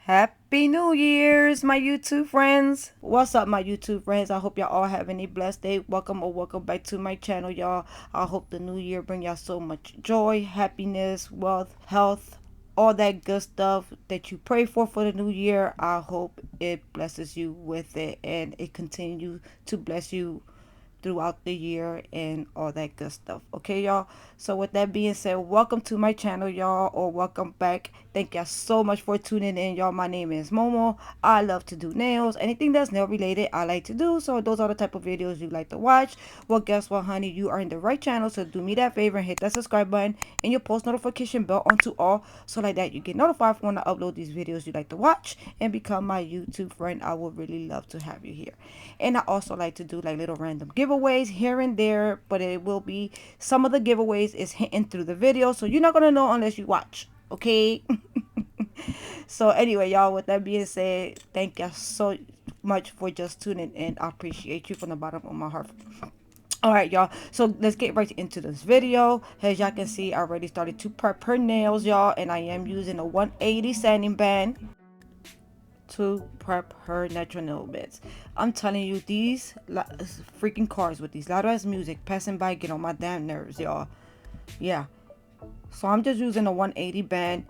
Happy New Year's, my YouTube friends. What's up, my YouTube friends? I hope y'all all having a blessed day. Welcome back to my channel, y'all. I hope the new year bring y'all so much joy, happiness, wealth, health, all that good stuff that you pray for the new year. I hope it blesses you with it and it continues to bless you throughout the year and all that good stuff. Okay, y'all. So with that being said, welcome to my channel, y'all, or welcome back. Thank y'all so much for tuning in, y'all. My name is Momo. I love to do nails. Anything that's nail related, I like to do. So those are the type of videos you like to watch. Well, guess what, honey? You are in the right channel. So do me that favor and hit that subscribe button and your post notification bell onto all, so like that you get notified when I upload these videos you like to watch and become my YouTube friend. I would really love to have you here. And I also like to do like little random giveaways here and there, but it will be some of the giveaways is hitting through the video, so you're not gonna know unless you watch. Okay. So anyway, y'all, with that being said, thank you so much for just tuning in. I appreciate you from the bottom of my heart. All right, y'all, so let's get right into this video. As y'all can see, I already started to prep her nails, y'all, and I am using a 180 sanding band to prep her natural nail beds. I'm telling you, these freaking cars with these loud ass music passing by get on my damn nerves, y'all. Yeah. So I'm just using a 180 band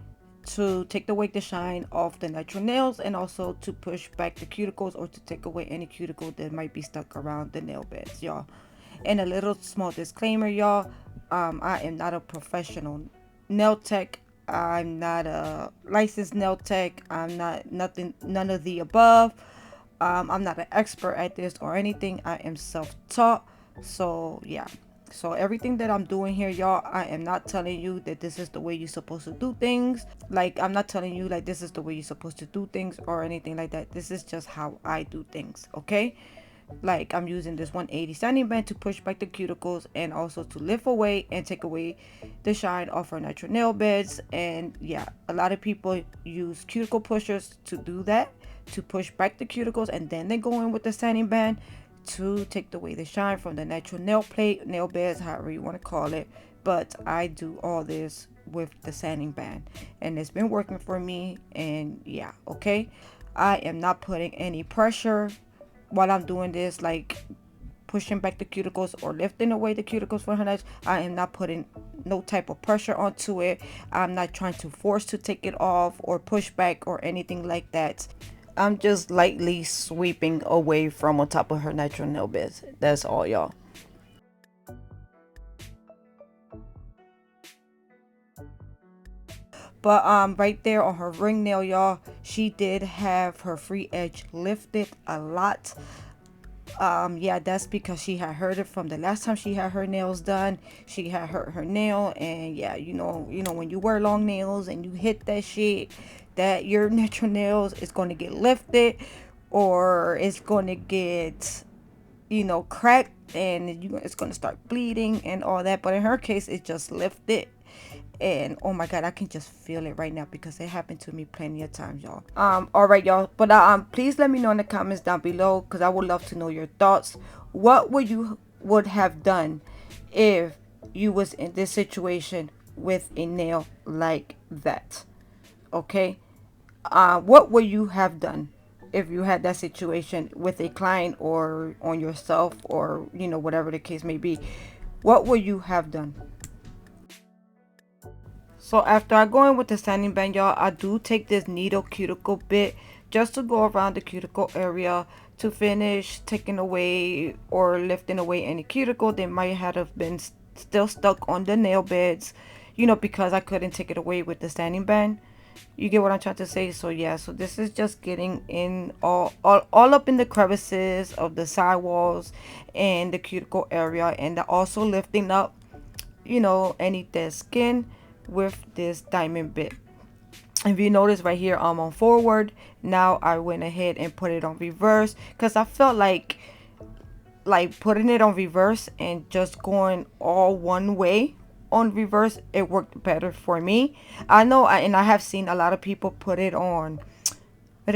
to take the weight, the shine off the natural nails, and also to push back the cuticles or to take away any cuticle that might be stuck around the nail beds, y'all. And a little small disclaimer, y'all. I am not a professional nail tech. I'm not a licensed nail tech. I'm not nothing, none of the above. I'm not an expert at this or anything. I am self-taught. So yeah. So everything that I'm doing here, y'all, I am not telling you that this is the way you're supposed to do things. Like, I'm not telling you like this is the way you're supposed to do things or anything like that. This is just how I do things, okay? Like, I'm using this 180 sanding band to push back the cuticles and also to lift away and take away the shine off our natural nail beds. And yeah, a lot of people use cuticle pushers to do that, to push back the cuticles, and then they go in with the sanding band to take away the shine from the natural nail plate, nail beds, however you want to call it. But I do all this with the sanding band and it's been working for me. And yeah, okay, I am not putting any pressure while I'm doing this, like pushing back the cuticles or lifting away the cuticles from her legs. I am not putting no type of pressure onto it. I'm not trying to force to take it off or push back or anything like that. I'm just lightly sweeping away from on top of her natural nail beds. That's all, y'all. But right there on her ring nail, y'all, she did have her free edge lifted a lot. Yeah, that's because she had heard it from the last time she had her nails done. She had hurt her nail, and yeah, you know when you wear long nails and you hit that shit, that your natural nails is going to get lifted or it's going to get, cracked, and it's going to start bleeding and all that. But in her case, it just lifted. And oh my god, I can just feel it right now because it happened to me plenty of times, y'all. All right, y'all, but please let me know in the comments down below because I would love to know your thoughts. What would have done if you was in this situation with a nail like that? Okay. What would you have done if you had that situation with a client or on yourself, or whatever the case may be? What would you have done? So after I go in with the sanding band, y'all, I do take this needle cuticle bit just to go around the cuticle area to finish taking away or lifting away any cuticle that might have been still stuck on the nail beds, because I couldn't take it away with the sanding band. You get what I'm trying to say? So yeah, so this is just getting in all up in the crevices of the sidewalls and the cuticle area, and also lifting up, any dead skin with this diamond bit. If you notice right here, I'm on forward. Now I went ahead and put it on reverse because I felt like putting it on reverse and just going all one way on reverse, it worked better for me. I know, and I have seen a lot of people put it on,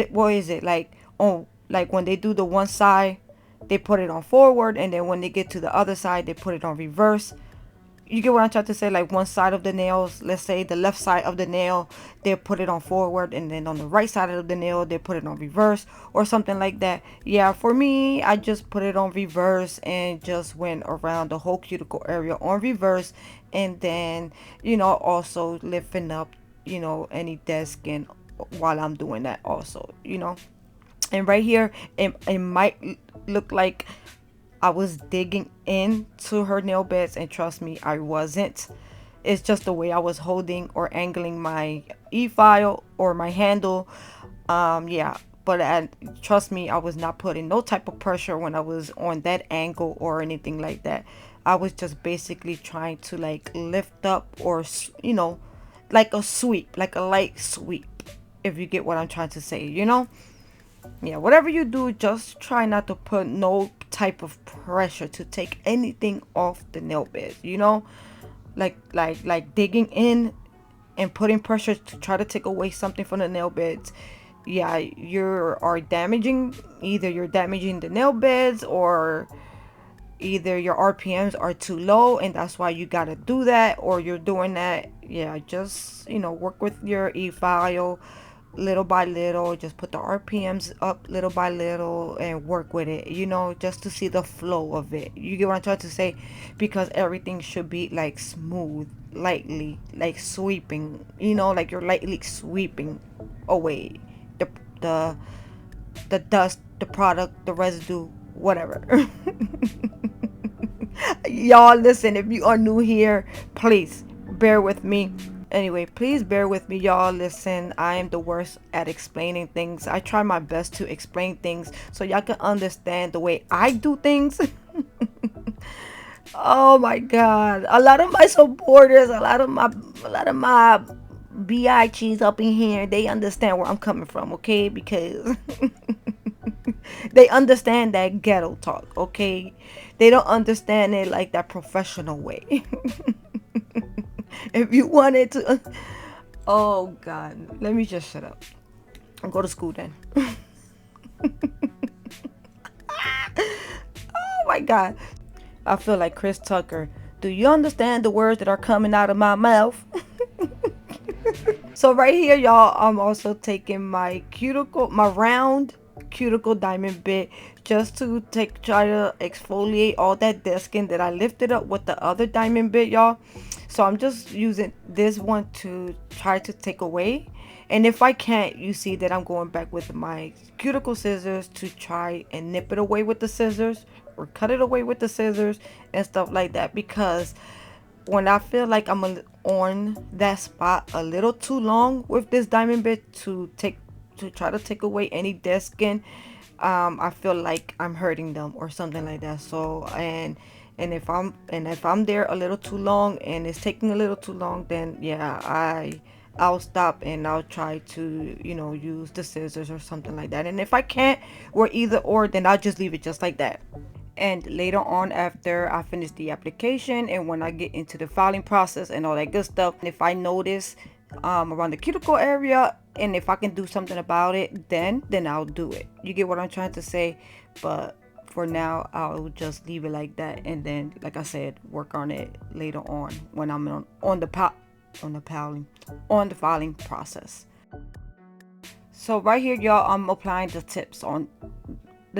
what is it, like, oh, like when they do the one side, they put it on forward, and then when they get to the other side, they put it on reverse. You get what I'm trying to say? Like one side of the nails, let's say the left side of the nail, they put it on forward, and then on the right side of the nail, they put it on reverse or something like that. Yeah, for me, I just put it on reverse and just went around the whole cuticle area on reverse, and then, also lifting up, any dead skin while I'm doing that also. And right here, it might look like I was digging into her nail beds, and trust me, I wasn't. It's just the way I was holding or angling my e-file or my handle. Yeah, but trust me, I was not putting no type of pressure when I was on that angle or anything like that. I was just basically trying to like lift up or, like a sweep, like a light sweep, if you get what I'm trying to say. Yeah, whatever you do, just try not to put no type of pressure to take anything off the nail bed. Like digging in and putting pressure to try to take away something from the nail beds. Yeah, either you're damaging the nail beds, or either your RPMs are too low and that's why you gotta do that, or you're doing that. Yeah, just work with your e-file little by little. Just put the RPMs up little by little and work with it, just to see the flow of it. You get what I'm trying to say? Because everything should be like smooth, lightly, like sweeping, like you're lightly sweeping away the the the dust, the product, the residue, whatever. Y'all, listen, if you are new here, please bear with me. Anyway, please bear with me, y'all. Listen, I am the worst at explaining things. I try my best to explain things so y'all can understand the way I do things. Oh my god. A lot of my supporters, a lot of my BI up in here, they understand where I'm coming from, okay? Because they understand that ghetto talk, okay? They don't understand it like that professional way. If you wanted to, oh god, let me just shut up and go to school then. Oh my god, I feel like Chris Tucker. Do you understand the words that are coming out of my mouth? So right here, y'all, I'm also taking my round cuticle diamond bit, just to try to exfoliate all that dead skin that I lifted up with the other diamond bit, y'all. So I'm just using this one to try to take away. And if I can't, you see that I'm going back with my cuticle scissors to try and nip it away with the scissors, or cut it away with the scissors and stuff like that. Because when I feel like I'm on that spot a little too long with this diamond bit to try to take away any dead skin, I feel like I'm hurting them or something like that. So if I'm there a little too long and it's taking a little too long, then yeah, I'll stop and I'll try to use the scissors or something like that. And if I can't, or either or, then I'll just leave it just like that. And later on, after I finish the application and when I get into the filing process and all that good stuff, if I notice around the cuticle area, and if I can do something about it, then I'll do it. You get what I'm trying to say? But for now, I'll just leave it like that, and then, like I said, work on it later on when I'm on the filing process. So right here, y'all, I'm applying the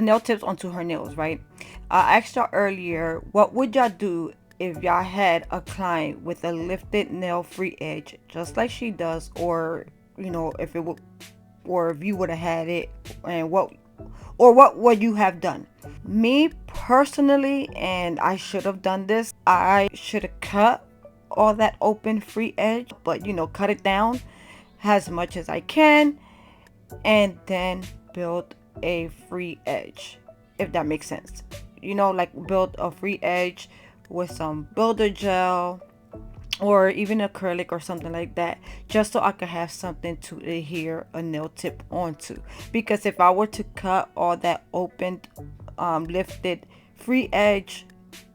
nail tips onto her nails, right? I asked y'all earlier, what would y'all do if y'all had a client with a lifted nail free edge, just like she does, or if you would have had it, and what would you have done? Me personally, and I should have done this, I should have cut all that open free edge, but cut it down as much as I can, and then build a free edge, if that makes sense. Like build a free edge with some builder gel or even acrylic or something like that, just so I could have something to adhere a nail tip onto. Because if I were to cut all that opened lifted free edge,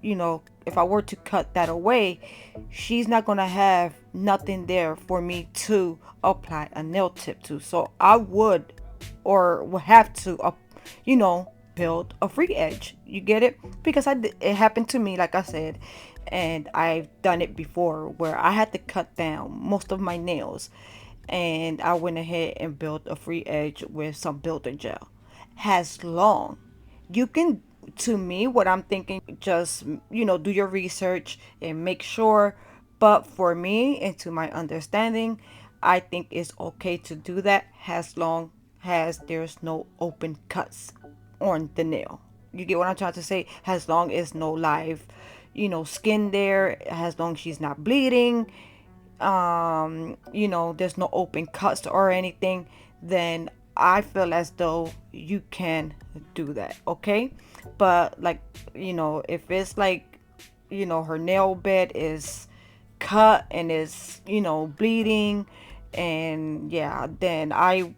if I were to cut that away, she's not gonna have nothing there for me to apply a nail tip to. So I would have to build a free edge. You get it? Because it happened to me, like I said, and I've done it before where I had to cut down most of my nails, and I went ahead and built a free edge with some builder gel. Has long, you can, to me, what I'm thinking, just, do your research and make sure. But for me, and to my understanding, I think it's okay to do that as long as there's no open cuts on the nail. You get what I'm trying to say? As long as no live, skin there, as long as she's not bleeding, there's no open cuts or anything, then I feel as though you can do that, okay? But like, if it's like, her nail bed is cut and is, bleeding, and yeah, then I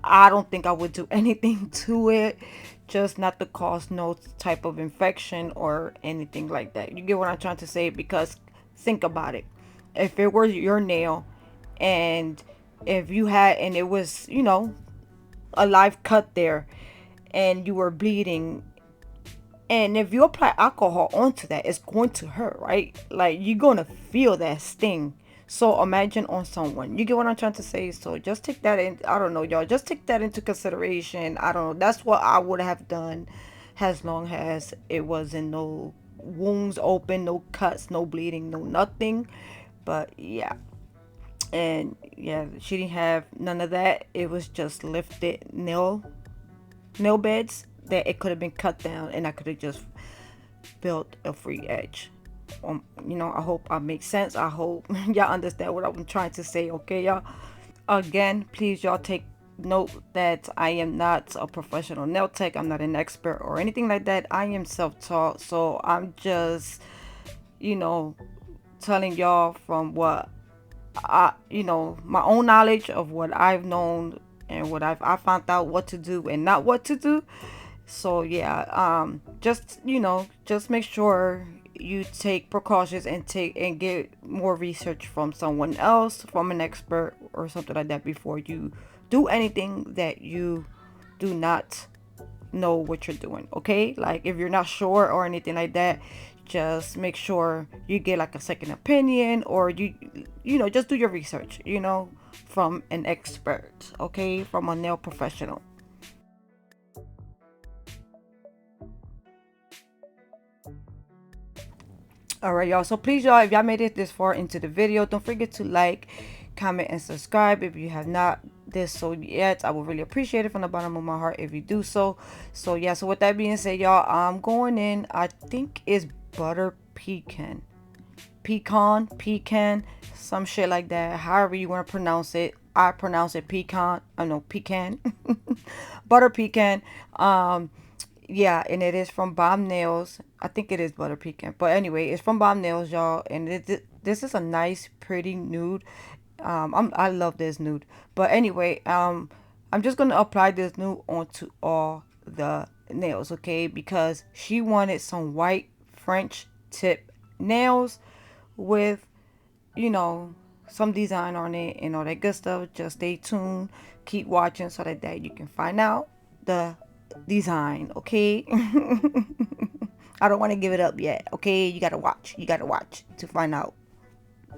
don't think I would do anything to it, just not to cause no type of infection or anything like that. You get what I'm trying to say? Because think about it. If it were your nail, and if you had, and it was, a live cut there, and you were bleeding, and if you apply alcohol onto that, it's going to hurt, right? Like, you're going to feel that sting. So imagine on someone. You get what I'm trying to say? So just take that in. I don't know, y'all. Just take that into consideration. I don't know. That's what I would have done, as long as it wasn't no wounds open, no cuts, no bleeding, no nothing. But yeah. And yeah, she didn't have none of that. It was just lifted nail beds that it could have been cut down, and I could have just built a free edge. I hope I make sense. I hope y'all understand what I'm trying to say, okay, y'all? Again, please, y'all, take note that I am not a professional nail tech. I'm not an expert or anything like that. I am self-taught, so I'm just, you know, telling y'all from what my own knowledge of what I've known, and what I found out what to do and not what to do. So yeah, just make sure you take precautions and get more research from someone else, from an expert or something like that, before you do anything that you do not know what you're doing. Okay, like if you're not sure or anything like that, just make sure you get like a second opinion, or just do your research, from an expert, okay, from a nail professional. All right, y'all. So please, y'all, if y'all made it this far into the video, don't forget to like, comment, and subscribe if you have not this so yet. I would really appreciate it from the bottom of my heart if you do so. So yeah, so with that being said, y'all, I'm going in, I think it's butter pecan, some shit like that, however you want to pronounce it. I pronounce it pecan. I know pecan. Butter pecan. Yeah, and it is from Bomb Nails. I think it is butter pecan, but anyway, it's from Bomb Nails, y'all. And this is a nice, pretty nude. I love this nude. But anyway, I'm just gonna apply this nude onto all the nails, okay? Because she wanted some white French tip nails with, you know, some design on it and all that good stuff. Just stay tuned, keep watching, so that you can find out the design, okay? I don't want to give it up yet, okay? You gotta watch to find out,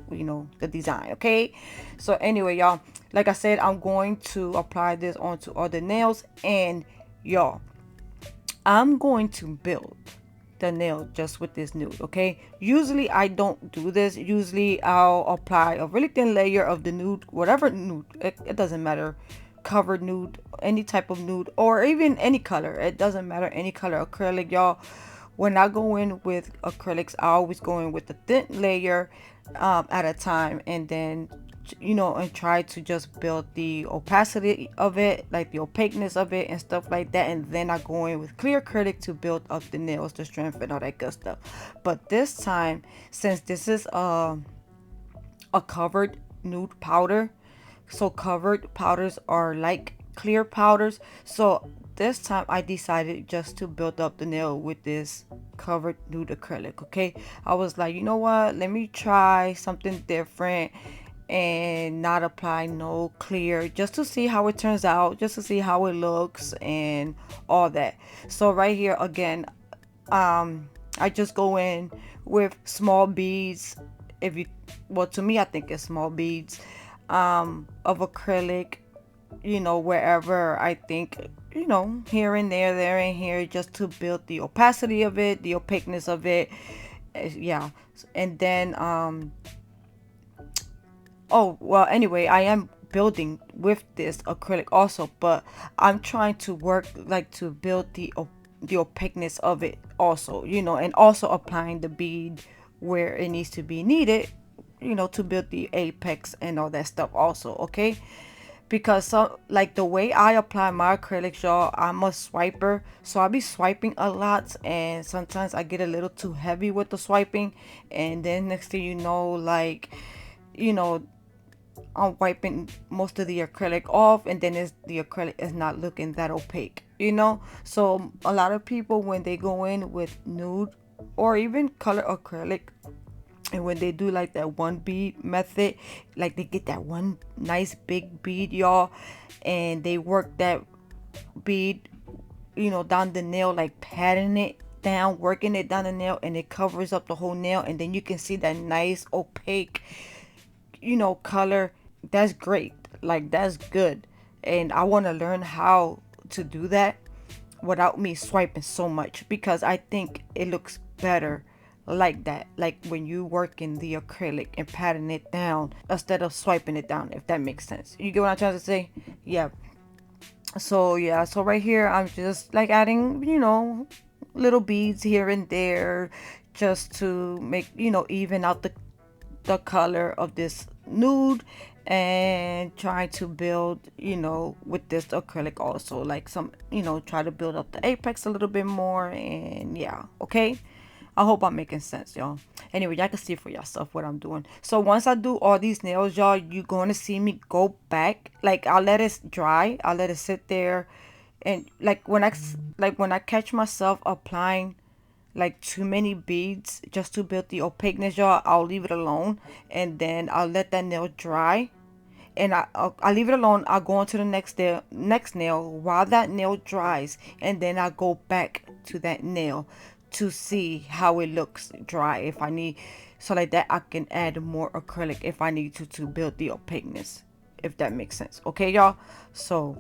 the design, okay? So anyway, y'all, like I said, I'm going to apply this onto all the nails, and y'all, I'm going to build the nail just with this nude, okay? Usually I don't do this. Usually I'll apply a really thin layer of the nude, whatever nude, it doesn't matter, covered nude, any type of nude, or even any color, it doesn't matter, any color acrylic, y'all. When I go in with acrylics, I always go in with a thin layer at a time, and then and try to just build the opacity of it, like the opaqueness of it and stuff like that. And then I go in with clear acrylic to build up the nails, the strength, and all that good stuff. But this time, since this is a covered nude powder, so covered powders are like clear powders, so this time I decided just to build up the nail with this covered nude acrylic, okay? I was like, you know what, let me try something different and not apply no clear, just to see how it turns out, just to see how it looks and all that. So right here again, I just go in with small beads. If you, well, to me, I think it's small beads of acrylic, wherever I think, here and there and here, just to build the opacity of it, the opaqueness of it. Yeah. And then, oh, well, anyway, I am building with this acrylic also, but I'm trying to work like to build the opaqueness of it also, and also applying the bead where it needs to be needed, to build the apex and all that stuff also, okay? Because so like the way I apply my acrylics, y'all, I'm a swiper, so I'll be swiping a lot, and sometimes I get a little too heavy with the swiping, and then next thing you know, like, you know I'm wiping most of the acrylic off, and then the acrylic is not looking that opaque, so a lot of people, when they go in with nude or even color acrylic, and when they do like that one bead method, like they get that one nice big bead, y'all, and they work that bead, down the nail, like patting it down, working it down the nail, and it covers up the whole nail, and then you can see that nice opaque, color. That's great. Like, that's good. And I want to learn how to do that without me swiping so much, because I think it looks better like that, like when you work in the acrylic and patting it down instead of swiping it down, if that makes sense. You get what I'm trying to say? Yeah. So yeah, so right here I'm just like adding, little beads here and there, just to make, even out the color of this nude, and trying to build, with this acrylic also, like some, try to build up the apex a little bit more. And yeah, okay, I hope I'm making sense, y'all. Anyway, y'all can see for yourself what I'm doing. So once I do all these nails, y'all, you're going to see me go back. Like, I'll let it dry. I'll let it sit there. And like when I catch myself applying like too many beads just to build the opaqueness, y'all, I'll leave it alone. And then I'll let that nail dry. And I'll leave it alone. I'll go on to the next nail while that nail dries, and then I'll go back to that nail to see how it looks dry, if I need, so like that I can add more acrylic if I need to build the opaqueness, if that makes sense. Okay, y'all. So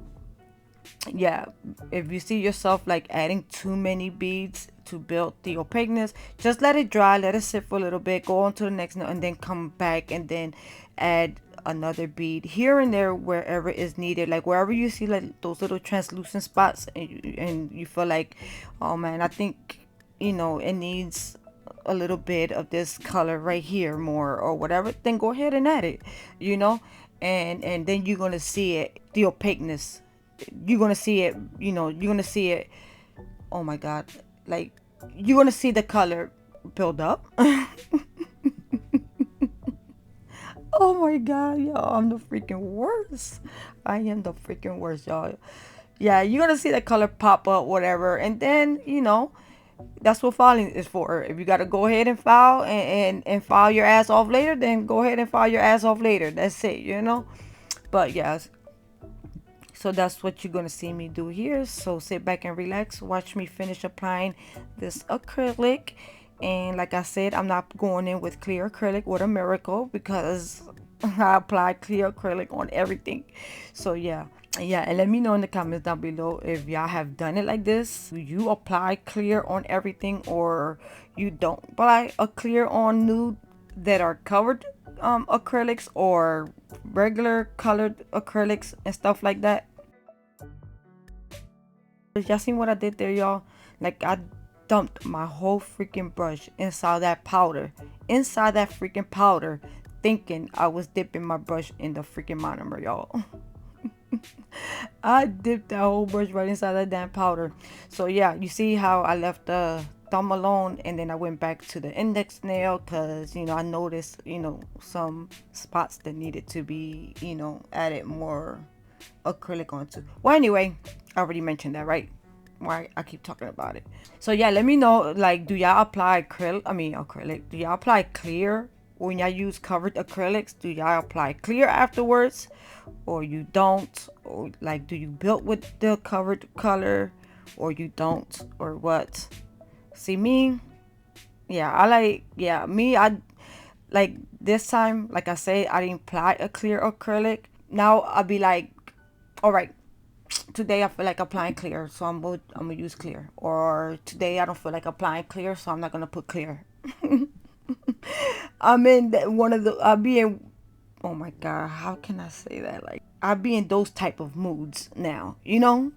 yeah, if you see yourself like adding too many beads to build the opaqueness, just let it dry, let it sit for a little bit, go on to the next nail, and then come back and then add another bead here and there wherever is needed, like wherever you see like those little translucent spots, and you feel like, oh man, I think, it needs a little bit of this color right here more or whatever, then go ahead and add it, and then you're gonna see it, the opaqueness, you're gonna see it, you're gonna see it, oh my god, like you're gonna see the color build up. Oh my god, y'all, I'm the freaking worst. I am the freaking worst, y'all. Yeah, you're gonna see the color pop up, whatever, and then, that's what filing is for. If you gotta go ahead and file and file your ass off later, then go ahead and file your ass off later. That's it. But yes, so that's what you're gonna see me do here. So sit back and relax, watch me finish applying this acrylic. And like I said, I'm not going in with clear acrylic. What a miracle, because I applied clear acrylic on everything. So yeah, and let me know in the comments down below if y'all have done it like this. Do you apply clear on everything, or you don't apply a clear on nude that are covered acrylics, or regular colored acrylics and stuff like that? Y'all seen what I did there, y'all? Like, I dumped my whole freaking brush inside that freaking powder, thinking I was dipping my brush in the freaking monomer, y'all. I dipped that whole brush right inside that damn powder. So yeah, you see how I left the thumb alone, and then I went back to the index nail, because I noticed some spots that needed to be added more acrylic onto. Well, anyway, I already mentioned that, right? Why I keep talking about it. So yeah, let me know, like, do y'all apply acrylic, do y'all apply clear when y'all use covered acrylics? Do y'all apply clear afterwards, or you don't? Or like, do you build with the covered color, or you don't, or what? See me, Yeah, I like, yeah, me, I like this time, like I say, I didn't apply a clear acrylic. Now I'll be like, all right, today I feel like applying clear, so I'm gonna use clear. Or today I don't feel like applying clear, so I'm not gonna put clear. I'm in one of the, I'll be in, oh my God, how can I say that? Like, I'll be in those type of moods now, you know?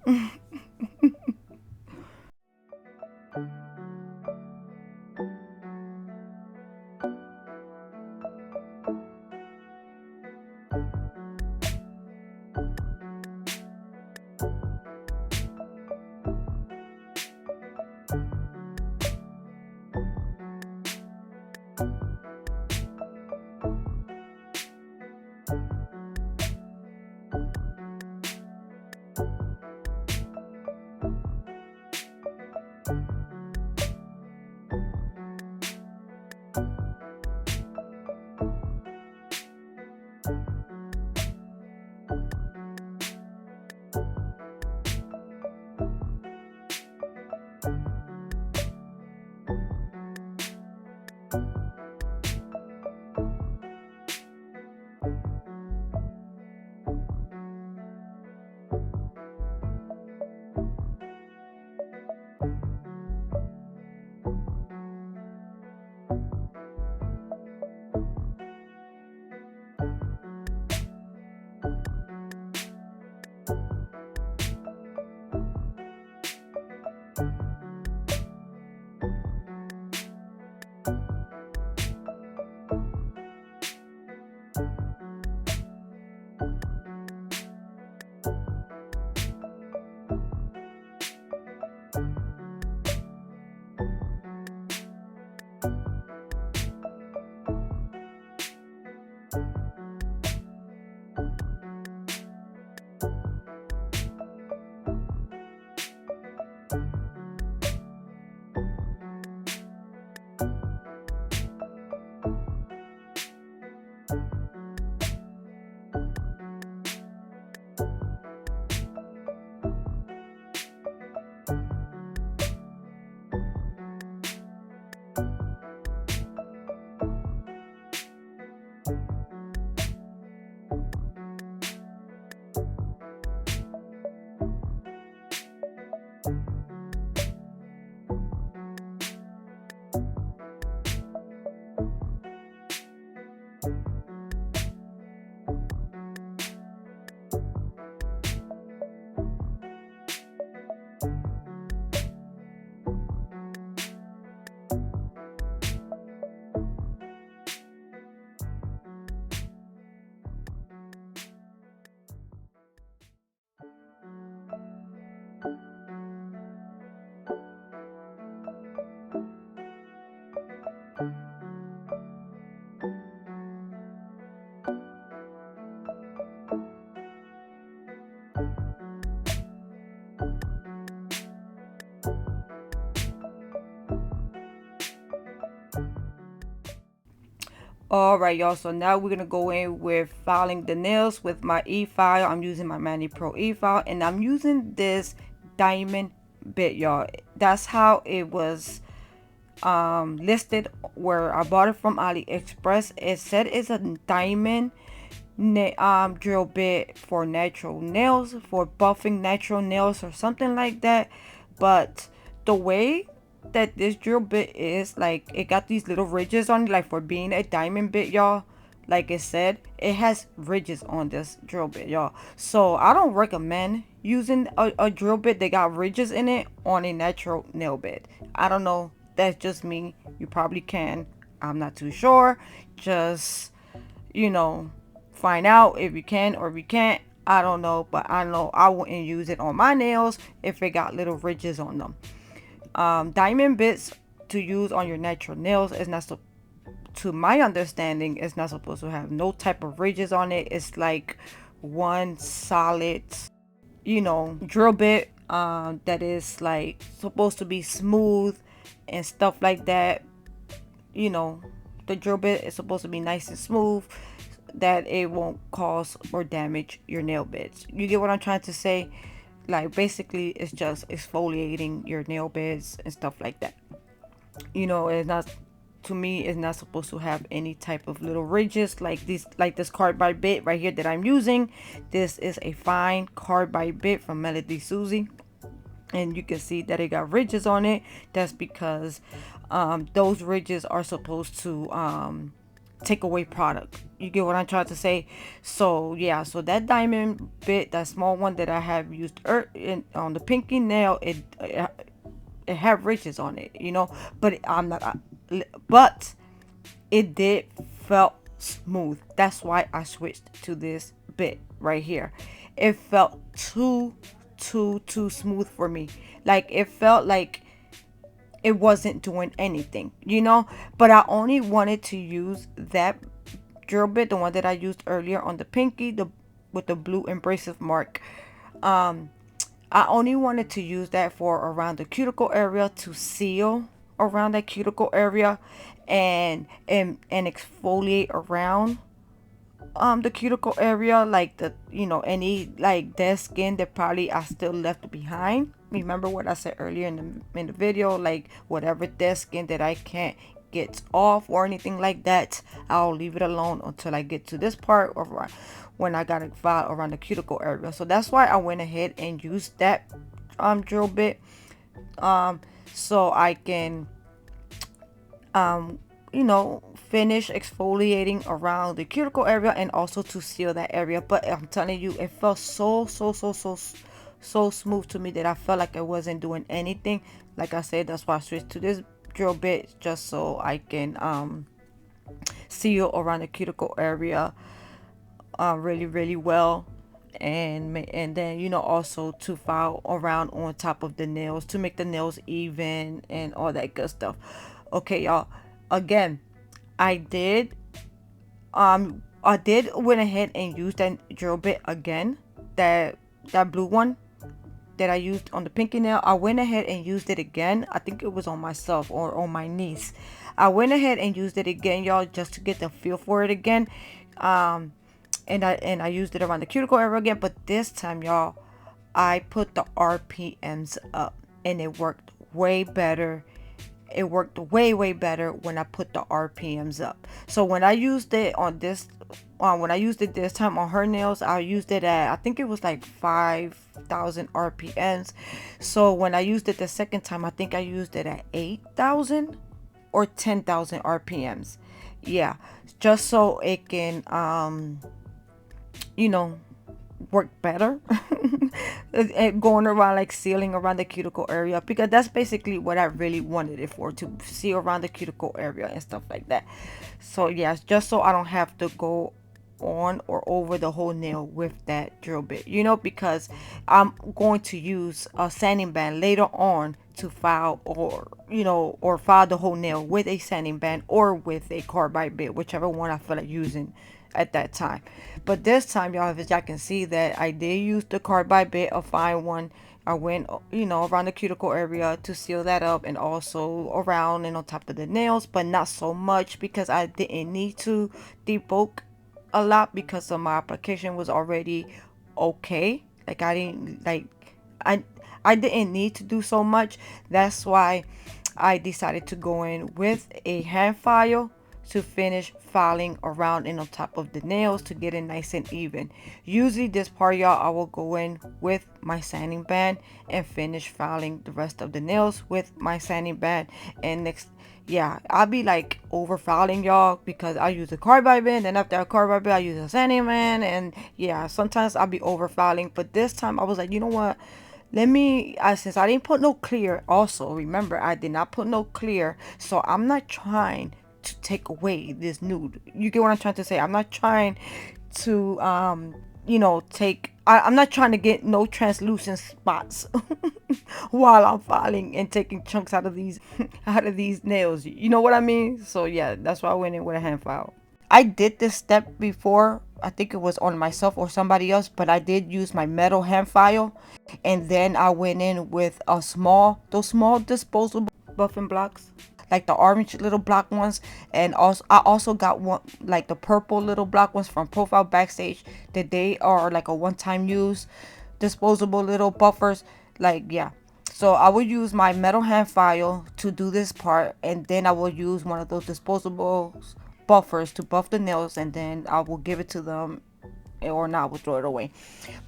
All right, y'all. So now we're gonna go in with filing the nails with my e-file. I'm using my Mani Pro e-file, and I'm using this diamond bit, y'all. That's how it was listed where I bought it from AliExpress. It said it's a diamond drill bit for natural nails, for buffing natural nails or something like that. But the way that this drill bit is, like, it got these little ridges on it, like for being a diamond bit, y'all. Like it said, it has ridges on this drill bit, y'all. So I don't recommend using a drill bit that got ridges in it on a natural nail bit. I don't know, that's just me. You probably can, I'm not too sure. Just, you know, find out if you can or if you can't. I don't know, but I know I wouldn't use it on my nails if it got little ridges on them. Diamond bits to use on your natural nails is not so, to my understanding, it's not supposed to have no type of ridges on it. It's like one solid, drill bit that is like supposed to be smooth and stuff like that. You know, the drill bit is supposed to be nice and smooth, that it won't cause or damage your nail beds. You get what I'm trying to say? Like, basically, it's just exfoliating your nail beds and stuff like that. You know, it's not, to me, it's not supposed to have any type of little ridges like these, like this carbide bit right here that I'm using. This is a fine carbide bit from Melody Susie, and you can see that it got ridges on it. That's because those ridges are supposed to take away product. You get what I'm trying to say? So yeah, so that diamond bit, that small one that I have used on the pinky nail, it had ridges on it, you know, but I'm not, but it did felt smooth. That's why I switched to this bit right here. It felt too smooth for me. Like it felt like it wasn't doing anything, you know. But I only wanted to use that drill bit, the one that I used earlier on the pinky, the with the blue abrasive mark. I only wanted to use that for around the cuticle area, to seal around that cuticle area, and exfoliate around the cuticle area, like the, you know, any like dead skin that probably I still left behind. Remember what I said earlier in the video, like whatever dead skin that I can't get off or anything like that, I'll leave it alone until I get to this part of when I got a file around the cuticle area. So that's why I went ahead and used that drill bit, so I can you know, finish exfoliating around the cuticle area and also to seal that area. But I'm telling you, it felt so smooth to me that I felt like I wasn't doing anything. Like I said, that's why I switched to this drill bit, just so I can seal around the cuticle area really well. And then, you know, also to file around on top of the nails to make the nails even and all that good stuff. Okay, y'all, again, I did went ahead and used that drill bit again, that blue one that I used on the pinky nail. I went ahead and used it again. I think it was on myself or on my niece. I went ahead and used it again, y'all, just to get the feel for it again. And I used it around the cuticle area again, but this time, y'all, I put the RPMs up, and it worked way better. It worked way better when I put the RPMs up. So when I used it on this, when I used it this time on her nails, I used it at, I think it was like 5,000 RPMs. So when I used it the second time, I think I used it at 8,000 or 10,000 RPMs. Yeah, just so it can you know, work better. And going around, like sealing around the cuticle area, because that's basically what I really wanted it for, to seal around the cuticle area and stuff like that. So yes, just so I don't have to go on or over the whole nail with that drill bit, you know, because I'm going to use a sanding band later on to file, or you know, or file the whole nail with a sanding band or with a carbide bit, whichever one I feel like using at that time. But this time, y'all, as y'all can see that I did use the carbide bit, a fine one. I went, you know, around the cuticle area to seal that up, and also around and on top of the nails, but not so much because I didn't need to debulk a lot, because of my application was already okay. Like I didn't like I didn't need to do so much. That's why I decided to go in with a hand file to finish filing around and on top of the nails to get it nice and even. Usually this part, y'all, I will go in with my sanding band and finish filing the rest of the nails with my sanding band. And next, yeah, I'll be like over filing, y'all, because I use a carbide band, and after a carbide band I use a sanding band, and yeah, sometimes I'll be over filing. But this time I was like, you know what, let me, since I didn't put no clear, also remember I did not put no clear, so I'm not trying to take away this nude. You get what I'm trying to say? I'm not trying to you know, I'm not trying to get no translucent spots while I'm filing and taking chunks out of these out of these nails. You know what I mean? So yeah, that's why I went in with a hand file. I did this step before. I think it was on myself or somebody else, but I did use my metal hand file, and then I went in with those small disposable buffing blocks, like the orange little block ones. And also I also got one, like the purple little block ones from Profile Backstage, that they are like a one-time use disposable little buffers. Like yeah, So I will use my metal hand file to do this part, and then I will use one of those disposable buffers to buff the nails, and then I will give it to them, or not, we'll throw it away.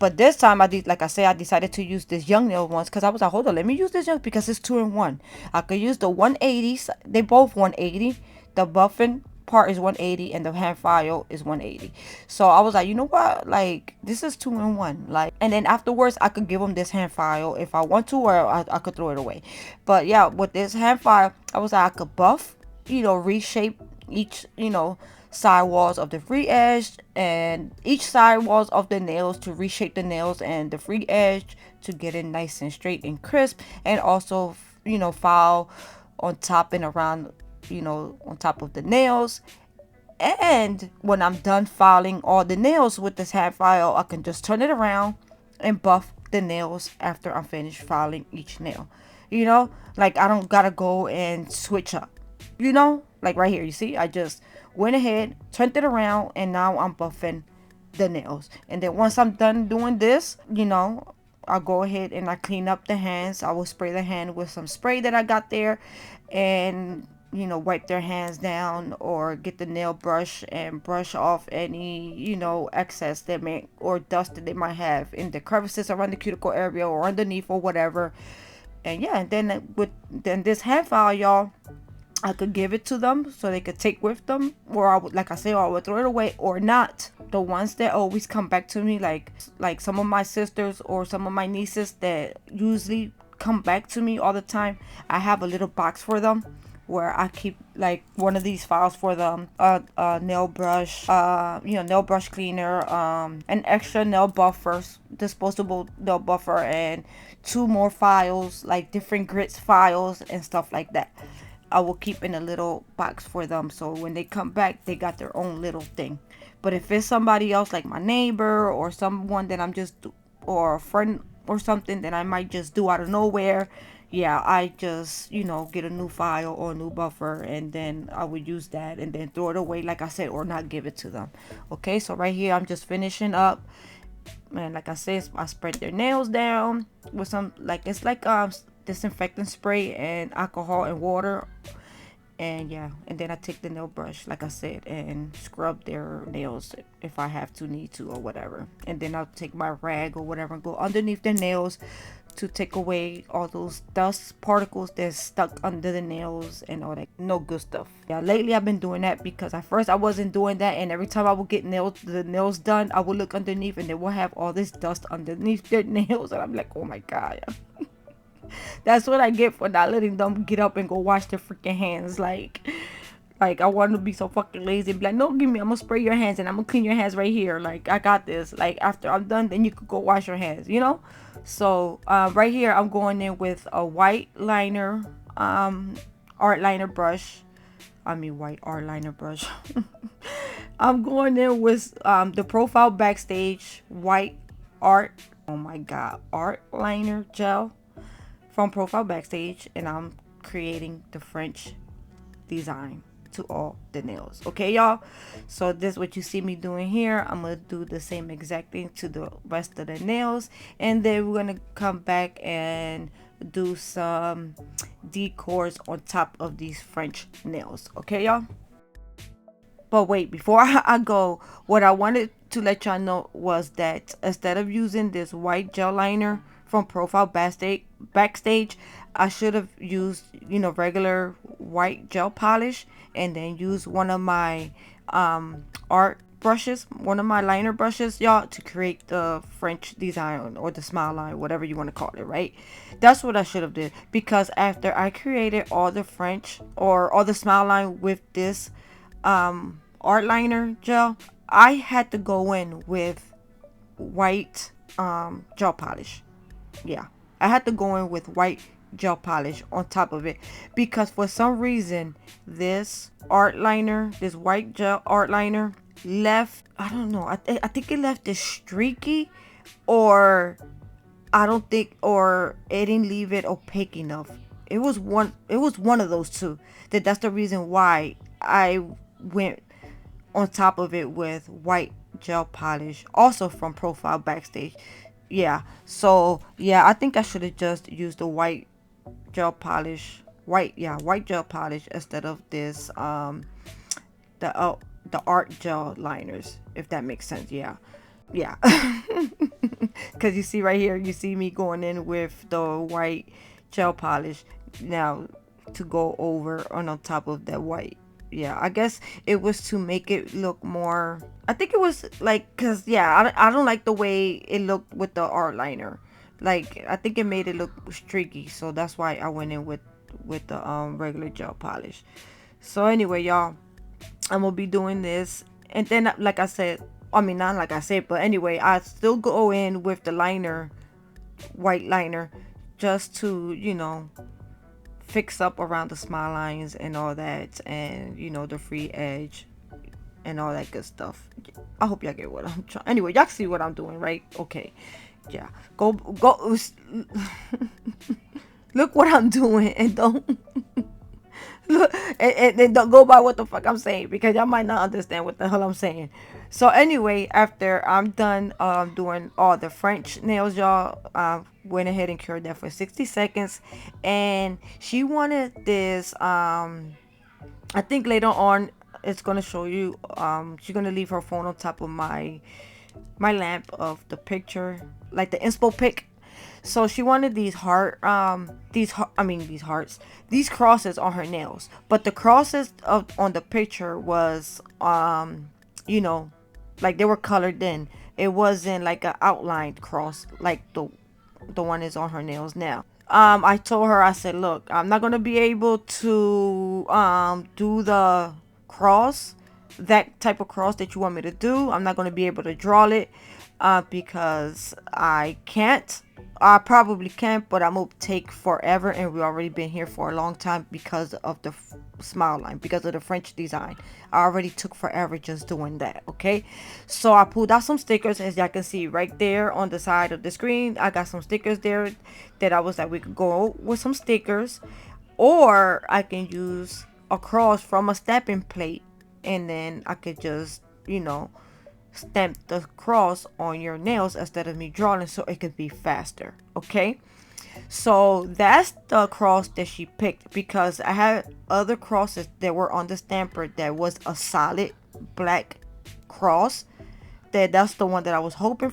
But this time I did, like I said, I decided to use this young nail ones because I was like, hold on, let me use this young, because it's 2 in 1. I could use the 180s. They both 180. The buffing part is 180 and the hand file is 180. So I was like, you know what, like, this is 2 in 1. Like, and then afterwards I could give them this hand file if I want to, or I could throw it away. But yeah, with this hand file, I was like, I could buff, reshape each, side walls of the free edge, and each side walls of the nails to reshape the nails, and the free edge to get it nice and straight and crisp, and also file on top and around, on top of the nails. And when I'm done filing all the nails with this hand file, I can just turn it around and buff the nails after I'm finished filing each nail. Like, I don't gotta go and switch up. Like right here, you see, I just went ahead, turned it around, and now I'm buffing the nails. And then once I'm done doing this, I'll go ahead and I clean up the hands. I will spray the hand with some spray that I got there, and wipe their hands down, or get the nail brush and brush off any excess that may, or dust that they might have in the crevices around the cuticle area or underneath or whatever. And yeah, and then this hand file, y'all, I could give it to them so they could take with them, or I would, like I said, I would throw it away or not. The ones that always come back to me, like some of my sisters or some of my nieces that usually come back to me all the time, I have a little box for them where I keep like one of these files for them, nail brush, nail brush cleaner, an extra nail buffer, disposable nail buffer, and 2 more files, like different grits files and stuff like that. I will keep in a little box for them, so when they come back, they got their own little thing. But if it's somebody else, like my neighbor or someone that I'm just, or a friend or something that I might just do out of nowhere, yeah, I just, get a new file or a new buffer, and then I would use that and then throw it away, like I said, or not give it to them. Okay, so right here, I'm just finishing up. And like I said, I spread their nails down with some, like, it's like disinfectant spray and alcohol and water. And yeah, and then I take the nail brush, like I said, and scrub their nails if I have to, need to, or whatever. And then I'll take my rag or whatever and go underneath their nails to take away all those dust particles that's stuck under the nails and all that no good stuff. Yeah, lately I've been doing that because at first I wasn't doing that, and every time I would get the nails done, I would look underneath and they will have all this dust underneath their nails, and I'm like, oh my god. That's what I get for not letting them get up and go wash their freaking hands. Like I want to be so fucking lazy and be like, no, give me, I'm gonna spray your hands and I'm gonna clean your hands right here. Like, I got this. Like, after I'm done, then you could go wash your hands, So right here, I'm going in with a white liner, art liner brush. White art liner brush. I'm going in with the Profile Backstage white art. Oh my god, art liner gel from Profile Backstage, and I'm creating the French design to all the nails. Okay, y'all, so this is what you see me doing here. I'm gonna do the same exact thing to the rest of the nails, and then we're gonna come back and do some decors on top of these French nails. Okay, y'all. But wait, before I go, what I wanted to let y'all know was that instead of using this white gel liner from Profile Backstage, I should have used, regular white gel polish, and then use one of my art brushes, one of my liner brushes, y'all, to create the French design or the smile line, whatever you want to call it, right? That's what I should have did, because after I created all the French or all the smile line with this art liner gel, I had to go in with white gel polish. Yeah, I had to go in with white gel polish on top of it, because for some reason this art liner, this white gel art liner, left, I don't know, I think it left it streaky, or I don't think, or it didn't leave it opaque enough. It was one of those two. That's the reason why I went on top of it with white gel polish, also from Profile Backstage. Yeah, so yeah, I think I should have just used the white gel polish, white gel polish instead of this the the art gel liners, if that makes sense. Yeah, yeah. Because you see right here, you see me going in with the white gel polish now to go over on top of that white. Yeah, I guess it was to make it look more. I think it was like, because yeah, I don't like the way it looked with the art liner. Like, I think it made it look streaky, so that's why I went in with the regular gel polish. So anyway, y'all, I'm gonna be doing this, and then like I said, I mean, not like I said, but anyway, I still go in with the liner, white liner, just to, fix up around the smile lines and all that, and the free edge and all that good stuff. I hope y'all get what I'm trying. Anyway, y'all see what I'm doing, right? Okay, yeah. Go. Look what I'm doing, and don't look, and don't go by what the fuck I'm saying, because y'all might not understand what the hell I'm saying. So anyway, after I'm done doing all the French nails, y'all, went ahead and cured that for 60 seconds. And she wanted this, I think later on it's gonna show you, she's gonna leave her phone on top of my lamp of the picture, like the inspo pic. So she wanted these these hearts, these crosses on her nails. But the crosses on the picture was, you know, like they were colored in. It wasn't like an outlined cross like the one is on her nails now. I told her, I said, look, I'm not gonna be able to do the cross, that type of cross that you want me to do. I'm not gonna be able to draw it because I can't. I probably can't, but I'm gonna take forever, and we already been here for a long time because of the smile line, because of the French design. I already took forever just doing that. Okay, so I pulled out some stickers, as y'all can see right there on the side of the screen. I got some stickers there that I was like, we could go with some stickers, or I can use a cross from a stamping plate, and then I could just, stamp the cross on your nails instead of me drawing, so it could be faster. Okay, so that's the cross that she picked, because I had other crosses that were on the stamper that was a solid black cross. That's the one that I was hoping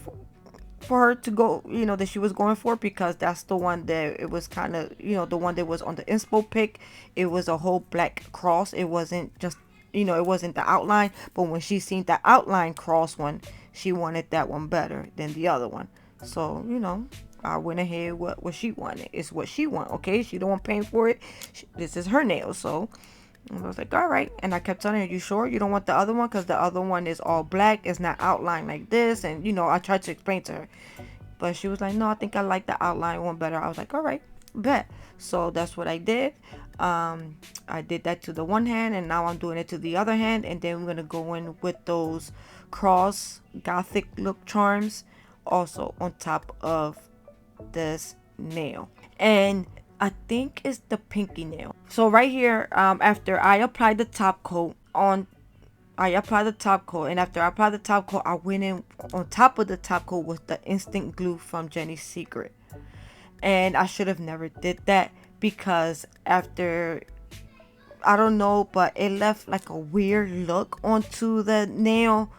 for her to go, that she was going for, because that's the one that it was kind of, the one that was on the inspo pic. It was a whole black cross. It wasn't just, it wasn't the outline. But when she seen the outline cross one, she wanted that one better than the other one. So, I went ahead with what she wanted. It's what she want. Okay, she don't want paying for it. This is her nail. So I was like, all right. And I kept telling her, you sure you don't want the other one? Because the other one is all black. It's not outlined like this. And, I tried to explain to her. But she was like, no, I think I like the outline one better. I was like, all right, bet. So that's what I did. I did that to the one hand, and now I'm doing it to the other hand. And then we're going to go in with those cross gothic look charms also on top of this nail. And I think it's the pinky nail. So right here, after I applied the top coat and after I applied the top coat, I went in on top of the top coat with the instant glue from Jenny's Secret. And I should have never did that, because after, I don't know, but it left like a weird look onto the nail.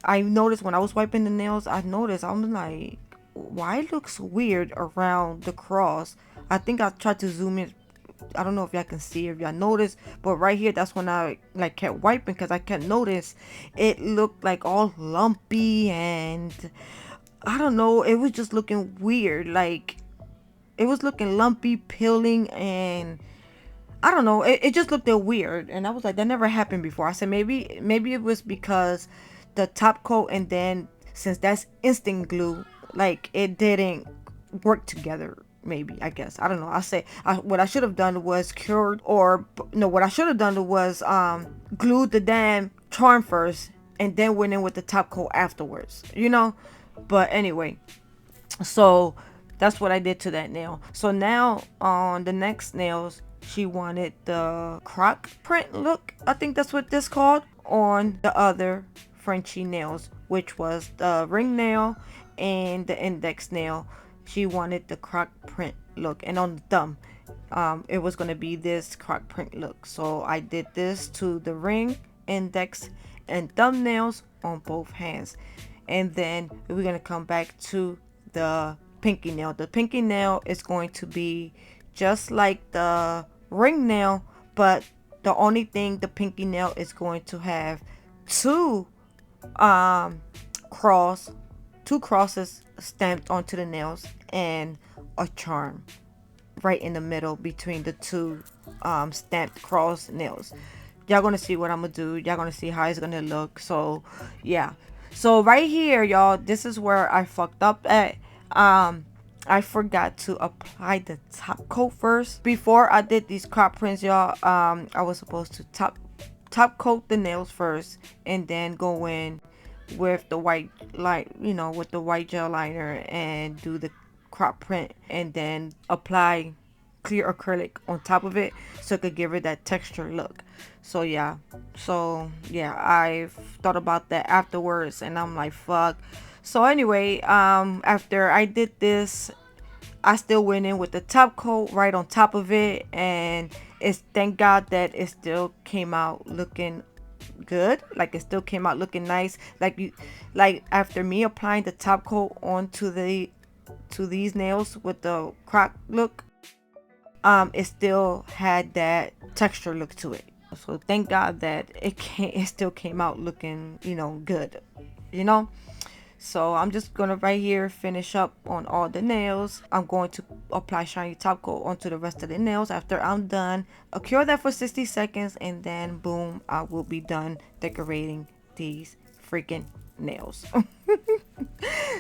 I noticed when I was wiping the nails, I'm like, why it looks weird around the cross. I think I tried to zoom in. I don't know if y'all can see, if y'all notice, but right here, that's when I like kept wiping, because I kept notice it looked like all lumpy, and I don't know, it was just looking weird. Like, it was looking lumpy, peeling, and I don't know, it just looked weird. And I was like, that never happened before. I said, maybe it was because the top coat, and then since that's instant glue, like, it didn't work together. Maybe, I guess, I don't know. What I should have done was what I should have done was glued the damn charm first, and then went in with the top coat afterwards, but anyway, so that's what I did to that nail. So now on the next nails, she wanted the croc print look, I think that's what this called, on the other Frenchy nails, which was the ring nail and the index nail, she wanted the croc print look, and on the thumb, it was going to be this croc print look. So I did this to the ring, index, and thumbnails on both hands. And then we're going to come back to the pinky nail. The pinky nail is going to be just like the ring nail, but the only thing, the pinky nail is going to have two cross two crosses stamped onto the nails, and a charm right in the middle between the two stamped cross nails. Y'all gonna see what I'm gonna do. Y'all gonna see how it's gonna look. So yeah, so right here, y'all, this is where I fucked up at. I forgot to apply the top coat first before I did these crop prints, y'all. I was supposed to top coat the nails first, and then go in with the white light, with the white gel liner, and do the crop print, and then apply clear acrylic on top of it so it could give it that texture look. So yeah, I thought about that afterwards, and I'm like, fuck. So anyway, after I did this, I still went in with the top coat right on top of it, and it's, thank God that it still came out looking good. Like, it still came out looking nice. Like after me applying the top coat onto these nails with the croc look, it still had that texture look to it. So thank God that it still came out looking, good, you know. So I'm just gonna right here finish up on all the nails. I'm going to apply shiny top coat onto the rest of the nails. After I'm done, I'll cure that for 60 seconds, and then boom, I will be done decorating these freaking nails.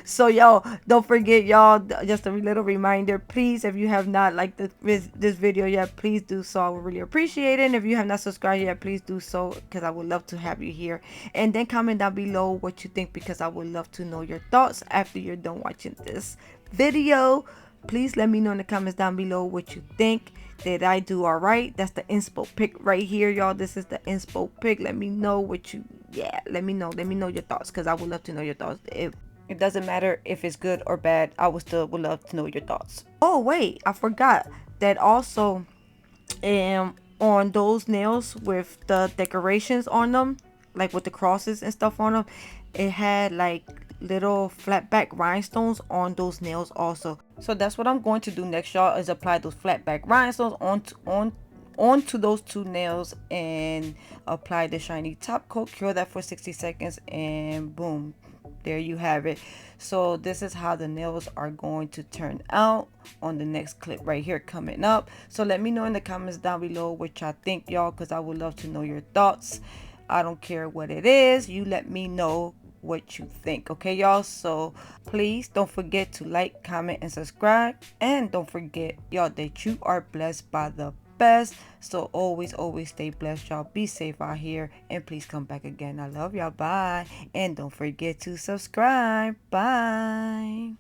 So yo, don't forget, y'all, just a little reminder, please, if you have not liked this video yet, please do so. I would really appreciate it. And if you have not subscribed yet, please do so, because I would love to have you here. And then comment down below what you think, because I would love to know your thoughts after you're done watching this video. Please let me know in the comments down below what you think. Did I do all right? That's the inspo pic right here, y'all. This is the inspo pic. Let me know what you, let me know your thoughts, because I would love to know your thoughts. If it doesn't matter if it's good or bad, I would love to know your thoughts. Oh wait, I forgot that also, on those nails with the decorations on them, like with the crosses and stuff on them, it had like little flat back rhinestones on those nails also. So that's what I'm going to do next, y'all, is apply those flat back rhinestones onto those two nails, and apply the shiny top coat, cure that for 60 seconds, and boom, there you have it. So this is how the nails are going to turn out on the next clip right here coming up. So let me know in the comments down below what y'all think, y'all, because I would love to know your thoughts. I don't care what it is, you let me know what you think, okay, y'all? So please don't forget to like, comment, and subscribe, and don't forget, y'all, that you are blessed by the best. So always stay blessed, y'all. Be safe out here, and please come back again. I love y'all. Bye. And don't forget to subscribe. Bye.